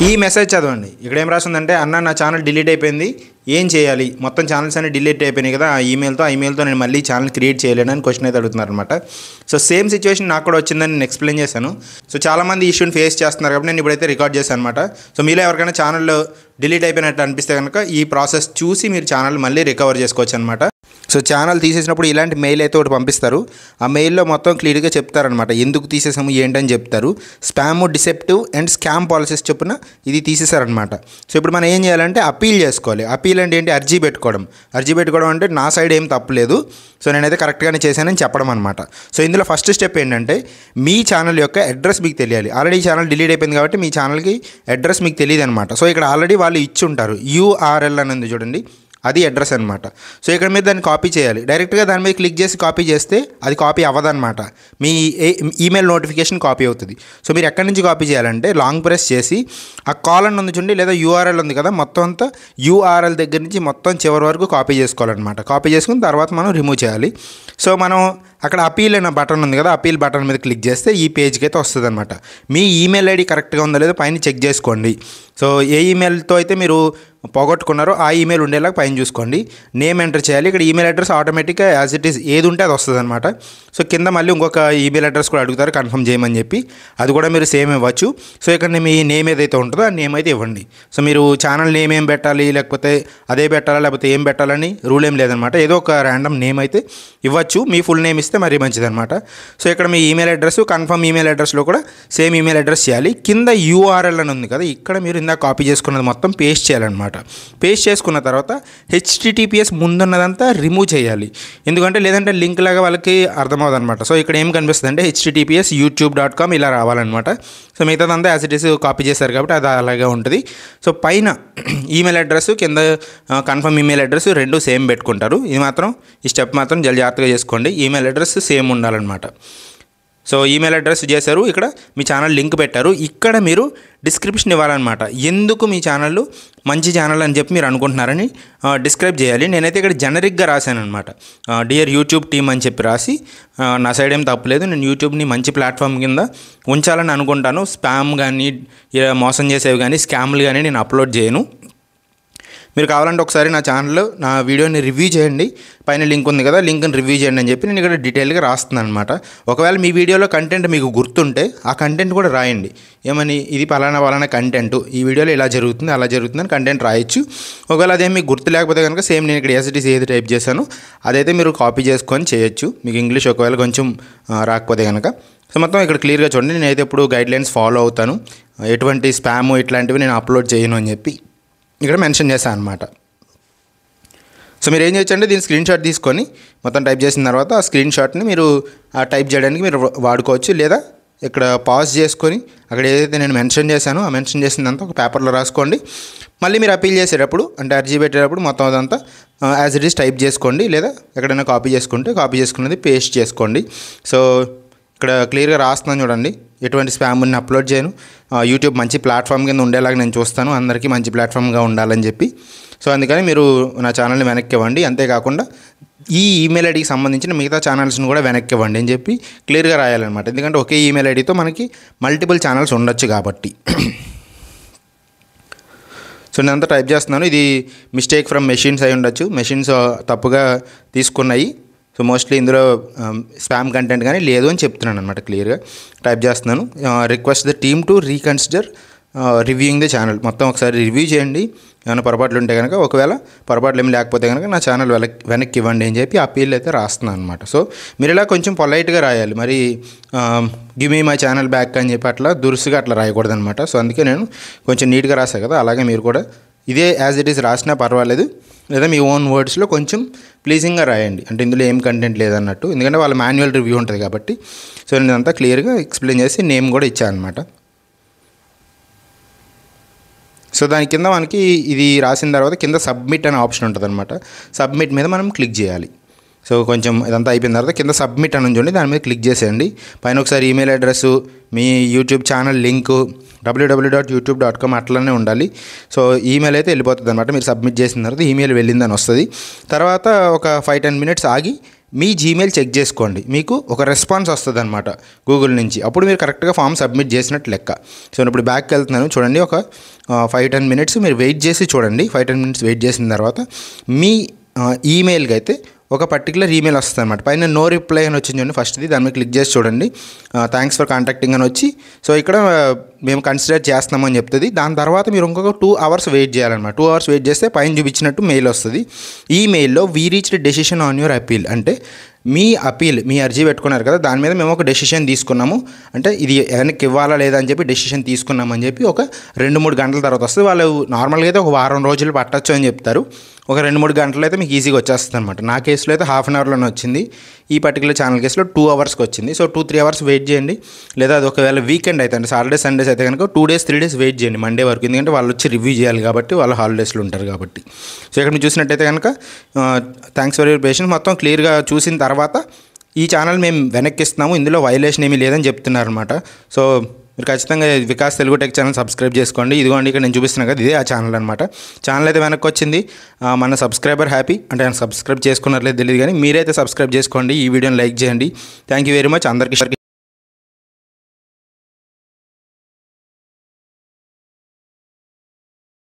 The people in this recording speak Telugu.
ఈ మెసేజ్ చదవండి. ఇక్కడ ఏం రాసిందంటే, అన్న నా ఛానల్ డిలీట్ అయిపోయింది, ఏం చేయాలి? మొత్తం ఛానల్స్ అన్ని డిలీట్ అయిపోయినాయి కదా, ఆ ఈమెయిల్తో నేను మళ్ళీ ఛానల్ క్రియేట్ చేయలేనని క్వశ్చన్ అయితే అడుగుతున్నారు అనమాట. సో సేమ్ సిచ్యువేషన్ నాకు కూడా వచ్చిందని నేను ఎక్స్ప్లెయిన్ చేశాను. సో చాలామంది ఇష్యూని ఫేస్ చేస్తున్నారు కాబట్టి నేను ఇప్పుడైతే రికార్డ్ చేశాను అనమాట. సో మీలో ఎవరికైనా ఛానల్ డిలీట్ అయిపోయినట్టు అనిపిస్తే కనుక ఈ ప్రాసెస్ చూసి మీరు ఛానల్ మళ్ళీ రికవర్ చేసుకోవచ్చు అనమాట. సో ఛానల్ తీసేసినప్పుడు ఇలాంటి మెయిల్ అయితే ఒకటి పంపిస్తారు. ఆ మెయిల్లో మొత్తం క్లియర్గా చెప్తారనమాట, ఎందుకు తీసేసాము ఏంటని చెప్తారు. Spam, deceptive and scam policies చొప్పున ఇది తీసేశారనమాట. సో ఇప్పుడు మనం ఏం చేయాలంటే అపీల్ చేసుకోవాలి. అపీల్ అంటే ఏంటి? అర్జీ పెట్టుకోవడం. అర్జీ పెట్టుకోవడం అంటే నా సైడ్ ఏం తప్పలేదు, సో నేనైతే కరెక్ట్గానే చేశానని చెప్పడం అనమాట. సో ఇందులో ఫస్ట్ స్టెప్ ఏంటంటే, మీ ఛానల్ యొక్క అడ్రస్ మీకు తెలియాలి. ఆల్రెడీ ఛానల్ డిలీట్ అయిపోయింది కాబట్టి మీ ఛానల్కి అడ్రస్ మీకు తెలియదు అనమాట. సో ఇక్కడ ఆల్రెడీ వాళ్ళు ఇచ్చి ఉంటారు, URL అని ఉంది చూడండి, అది అడ్రస్ అనమాట. సో ఇక్కడ మీరు దాన్ని కాపీ చేయాలి. డైరెక్ట్గా దాని మీద క్లిక్ చేసి కాపీ చేస్తే అది కాపీ అవ్వదన్నమాట, మీ ఈమెయిల్ నోటిఫికేషన్ కాపీ అవుతుంది. సో మీరు ఎక్కడి నుంచి కాపీ చేయాలంటే, లాంగ్ ప్రెస్ చేసి ఆ కాలన్ ఉంది చూడండి, లేదా URL ఉంది కదా, మొత్తం అంతా URL దగ్గర నుంచి మొత్తం చివరి వరకు కాపీ చేసుకోవాలన్నమాట. కాపీ చేసుకుని తర్వాత మనం రిమూవ్ చేయాలి. సో మనం అక్కడ అపీల్ అనే బటన్ ఉంది కదా, అపీల్ బటన్ మీద క్లిక్ చేస్తే ఈ పేజ్కి అయితే వస్తుంది అనమాట. మీ ఈమెయిల్ ఐడి కరెక్ట్గా ఉందో లేదో పైన చెక్ చేసుకోండి. సో ఏ ఈమెయిల్తో అయితే మీరు పోగొట్టుకున్నారో ఆ ఈమెయిల్ ఉండేలాగా పైన చూసుకోండి. నేమ్ ఎంటర్ చేయాలి. ఇక్కడ ఈమెయిల్ అడ్రస్ ఆటోమేటిక్గా యాజ్ ఇట్ ఈస్ ఏది ఉంటే అది వస్తుంది అనమాట. సో కింద మళ్ళీ ఇంకొక ఈమెయిల్ అడ్రస్ కూడా అడుగుతారు కన్ఫర్మ్ చేయమని చెప్పి, అది కూడా మీరు సేమ్ ఇవ్వచ్చు. సో ఇక్కడ మీ నేమ్ ఏదైతే ఉంటుందో ఆ నేమ్ అయితే ఇవ్వండి. సో మీరు ఛానల్ నేమ్ ఏం పెట్టాలి, లేకపోతే అదే పెట్టాలా, లేకపోతే ఏం పెట్టాలని రూల్ ఏం లేదనమాట. ఏదో ఒక ర్యాండమ్ నేమ్ అయితే ఇవ్వచ్చు. మీ ఫుల్ నేమ్ ఇస్తే మరీ మంచిదనమాట. సో ఇక్కడ మీ ఈమెయిల్ అడ్రస్, కన్ఫర్మ్ ఈమెయిల్ అడ్రస్లో కూడా సేమ్ ఈమెయిల్ అడ్రస్ చేయాలి. కింద URL అని ఉంది కదా, ఇక్కడ మీరు ఇందాక కాపీ చేసుకున్నది మొత్తం పేస్ట్ చేయాలన్నమాట. పేస్ట్ చేసుకున్న తర్వాత HTTPS ముందున్నదంతా రిమూవ్ చేయాలి. ఎందుకంటే లేదంటే లింక్ లాగా వాళ్ళకి అర్థమవుతుంది అనమాట. సో ఇక్కడ ఏం కనిపిస్తుంది అంటే HTTPS youtube.com ఇలా రావాలన్నమాట. సో మిగతాదంతా యాజ్ ఇట్ ఈస్ కాపీ చేశారు కాబట్టి అది అలాగే ఉంటుంది. సో పైన ఈమెయిల్ అడ్రస్, కింద కన్ఫర్మ్ ఈమెయిల్ అడ్రస్ రెండు సేమ్ పెట్టుకుంటారు. ఇది మాత్రం ఈ స్టెప్ మాత్రం జాగ్రత్తగా చేసుకోండి. ఈమెయిల్ అడ్రస్ సేమ్ ఉండాలన్నమాట. సో ఈమెయిల్ అడ్రస్ చేశారు, ఇక్కడ మీ ఛానల్ లింక్ పెట్టారు. ఇక్కడ మీరు డిస్క్రిప్షన్ ఇవ్వాలన్నమాట. ఎందుకు మీ ఛానల్ మంచి ఛానల్ అని చెప్పి మీరు అనుకుంటున్నారని డిస్క్రైబ్ చేయాలి. నేనైతే ఇక్కడ జనరిక్గా రాశాను అనమాట, డియర్ యూట్యూబ్ టీమ్ అని చెప్పి రాసి, నా సైడ్ ఏం తప్పలేదు, నేను యూట్యూబ్ని మంచి ప్లాట్ఫామ్ కింద ఉంచాలని అనుకుంటాను. స్పామ్ కానీ, మోసం చేసేవి కానీ, స్కామ్లు కానీ నేను అప్లోడ్ చేయను. మీరు కావాలంటే ఒకసారి నా ఛానల్లో నా వీడియోని రివ్యూ చేయండి, పైన లింక్ ఉంది కదా, లింక్ని రివ్యూ చేయండి అని చెప్పి నేను ఇక్కడ డీటెయిల్గా రాస్తున్నాను అనమాట. ఒకవేళ మీ వీడియోలో కంటెంట్ మీకు గుర్తుంటే ఆ కంటెంట్ కూడా రాయండి. ఏమని, ఇది పలానా కంటెంట్, ఈ వీడియోలో ఇలా జరుగుతుంది అలా జరుగుతుందని కంటెంట్ రాయొచ్చు. ఒకవేళ అదేం మీకు గుర్తు లేకపోతే కనుక సేమ్ నేను ఇక్కడ ఎస్డిసి ఏది టైప్ చేశాను అదైతే మీరు కాపీ చేసుకొని చేయొచ్చు, మీకు ఇంగ్లీష్ ఒకవేళ కొంచెం రాకపోతే కనుక. సో మొత్తం ఇక్కడ క్లియర్గా చూడండి, నేనైతే ఇప్పుడు గైడ్లైన్స్ ఫాలో అవుతాను, ఎటువంటి స్పామ్ ఇట్లాంటివి నేను అప్లోడ్ చేయను అని చెప్పి ఇక్కడ మెన్షన్ చేశాను అనమాట. సో మీరు ఏం చేయొచ్చంటే దీన్ని స్క్రీన్ షాట్ తీసుకొని మొత్తం టైప్ చేసిన తర్వాత ఆ స్క్రీన్ షాట్ని మీరు టైప్ చేయడానికి మీరు వాడుకోవచ్చు. లేదా ఇక్కడ పాజ్ చేసుకొని అక్కడ ఏదైతే నేను మెన్షన్ చేశానో ఆ మెన్షన్ చేసిందంతా ఒక పేపర్లో రాసుకోండి. మళ్ళీ మీరు అపీల్ చేసేటప్పుడు అంటే అర్జీ పెట్టేటప్పుడు మొత్తం అదంతా యాజ్ ఇట్ ఈస్ టైప్ చేసుకోండి. లేదా ఎక్కడైనా కాపీ చేసుకున్నది పేస్ట్ చేసుకోండి. సో ఇక్కడ క్లియర్గా రాస్తున్నాను చూడండి, ఎటువంటి స్పామ్ని అప్లోడ్ చేయను, యూట్యూబ్ మంచి ప్లాట్ఫామ్ కింద ఉండేలాగా నేను చూస్తాను, అందరికీ మంచి ప్లాట్ఫామ్గా ఉండాలని చెప్పి. సో అందుకని మీరు నా ఛానల్ని వెనక్కి ఇవ్వండి. అంతేకాకుండా ఈ ఈమెయిల్ ఐడికి సంబంధించిన మిగతా ఛానల్స్ని కూడా వెనక్కి ఇవ్వండి అని చెప్పి క్లియర్గా రాయాలన్నమాట. ఎందుకంటే ఒకే ఈమెయిల్ ఐడితో మనకి మల్టిపుల్ ఛానల్స్ ఉండొచ్చు కాబట్టి. సో నేనంతా టైప్ చేస్తున్నాను. ఇది మిస్టేక్ ఫ్రమ్ మెషిన్స్ అయి ఉండొచ్చు, మెషిన్స్ తప్పుగా తీసుకున్నాయి. సో మోస్ట్లీ ఇందులో స్పామ్ కంటెంట్ కానీ లేదు అని చెప్తున్నాను అనమాట. క్లియర్గా టైప్ చేస్తున్నాను. Request the team to reconsider reviewing the channel. మొత్తం ఒకసారి రివ్యూ చేయండి, ఏమైనా పొరపాట్లు ఉంటే కనుక. ఒకవేళ పొరపాట్లు ఏమి లేకపోతే కనుక నా ఛానల్ వెనక్కి ఇవ్వండి అని చెప్పి అపీల్ అయితే రాస్తున్నాను అనమాట. సో మీరు ఇలా కొంచెం పొలైట్గా రాయాలి, మరి give me my channel back అని చెప్పి అట్లా దురుసుగా అట్లా రాయకూడదు అనమాట. సో అందుకే నేను కొంచెం నీట్గా రాశాను కదా, అలాగే మీరు కూడా ఇదే యాజ్ ఇట్ ఈస్ రాసినా పర్వాలేదు, లేదా మీ ఓన్ వర్డ్స్లో కొంచెం ప్లీజింగ్గా రాయండి, అంటే ఇందులో ఏం కంటెంట్ లేదన్నట్టు. ఎందుకంటే వాళ్ళ మాన్యువల్ రివ్యూ ఉంటుంది కాబట్టి. సో నేను అంతా క్లియర్గా ఎక్స్ప్లెయిన్ చేసి నేమ్ కూడా ఇచ్చాను అనమాట. సో దాని కింద మనకి ఇది రాసిన తర్వాత కింద సబ్మిట్ అనే ఆప్షన్ ఉంటుంది అనమాట. సబ్మిట్ మీద మనం క్లిక్ చేయాలి. సో కొంచెం ఇదంతా అయిపోయిన తర్వాత కింద సబ్మిట్ అని చూడండి, దాని మీద క్లిక్ చేసేయండి. పైన ఒకసారి ఈమెయిల్ అడ్రస్, మీ యూట్యూబ్ ఛానల్ లింకు www.youtube.com అట్లనే ఉండాలి. సో ఈమెయిల్ అయితే వెళ్ళిపోతుంది అనమాట. మీరు సబ్మిట్ చేసిన తర్వాత ఈమెయిల్ వెళ్ళిందని వస్తుంది. తర్వాత ఒక 5-10 మినిట్స్ ఆగి మీ జీమెయిల్ చెక్ చేసుకోండి, మీకు ఒక రెస్పాన్స్ వస్తుంది అనమాట గూగుల్ నుంచి. అప్పుడు మీరు కరెక్ట్గా ఫామ్ సబ్మిట్ చేసినట్టు లెక్క. సో నేను ఇప్పుడు బ్యాక్కి వెళ్తున్నాను, చూడండి. ఒక 5-10 మినిట్స్ మీరు వెయిట్ చేసి చూడండి. 5-10 మినిట్స్ వెయిట్ చేసిన తర్వాత మీ ఈమెయిల్కి అయితే ఒక పర్టికులర్ ఈమెయిల్ వస్తుంది అనమాట. పైన నో రిప్లై అని వచ్చింది చూడండి, ఫస్ట్ది. దాని మీద క్లిక్ చేసి చూడండి. థ్యాంక్స్ ఫర్ కాంటాక్టింగ్ అని వచ్చి, సో ఇక్కడ మేము కన్సిడర్ చేస్తున్నామని చెప్తుంది. దాని తర్వాత మీరు ఇంకొక 2 hours వెయిట్ చేయాలన్నమాట. 2 hours వెయిట్ చేస్తే పైన చూపించినట్టు మెయిల్ వస్తుంది. ఈ మెయిల్లో we reached decision on your appeal, అంటే మీ అపీల్, మీ అర్జీ పెట్టుకున్నారు కదా, దాని మీద మేము ఒక డెసిషన్ తీసుకున్నాము, అంటే ఇది వెనక్కి ఇవ్వాలా లేదా అని చెప్పి డెసిషన్ తీసుకున్నామని చెప్పి ఒక 2-3 గంటల తర్వాత వస్తుంది. వాళ్ళు నార్మల్గా అయితే ఒక వారం రోజులు పట్టచ్చు అని చెప్తారు. ఒక 2-3 గంటలు అయితే మీకు ఈజీగా వచ్చేస్తుంది అనమాట. నా కేసులో అయితే ½ an hourలోనే వచ్చింది. ఈ పర్టికులర్ ఛానల్ కేసులో 2 hours వచ్చింది. సో 2-3 hours వెయిట్ చేయండి. లేదా అది ఒకవేళ వీకెండ్ అయితే, అంటే సాటర్డే సండేస్ అయితే కనుక 2 days 3 days వెయిట్ చేయండి, మండే వరకు. ఎందుకంటే వాళ్ళు వచ్చి రివ్యూ చేయాలి కాబట్టి, వాళ్ళు హాలిడేస్లో ఉంటారు కాబట్టి. సో ఇక్కడ మీరు చూసినట్టయితే కనుక థ్యాంక్స్ ఫర్ యువర్ పేషెన్స్ మొత్తం క్లియర్గా చూసిన తర్వాత ఈ ఛానల్ మేము వెనక్కి ఇస్తున్నాము, ఇందులో వైలేషన్ ఏమీ లేదని చెప్తున్నారు అనమాట. సో మీరు ఖచ్చితంగా Vikas Telugu tech channel subscribe చేసుకోండి. ఇదిగోండి ఇక్కడ నేను చూపిస్తున్నాను కదా, ఇదే ఆ ఛానల్ అనమాట. ఛానల్ అయితే వెనక్కి వచ్చింది. మన సబ్స్క్రైబర్ హ్యాపీ, అంటే ఆయన సబ్స్క్రైబ్ చేసుకున్నట్లేదు తెలియదు, కానీ మీరైతే సబ్స్క్రైబ్ చేసుకోండి. ఈ వీడియోని లైక్ చేయండి. థ్యాంక్ యూ వెరీ మచ్ అందరికీ.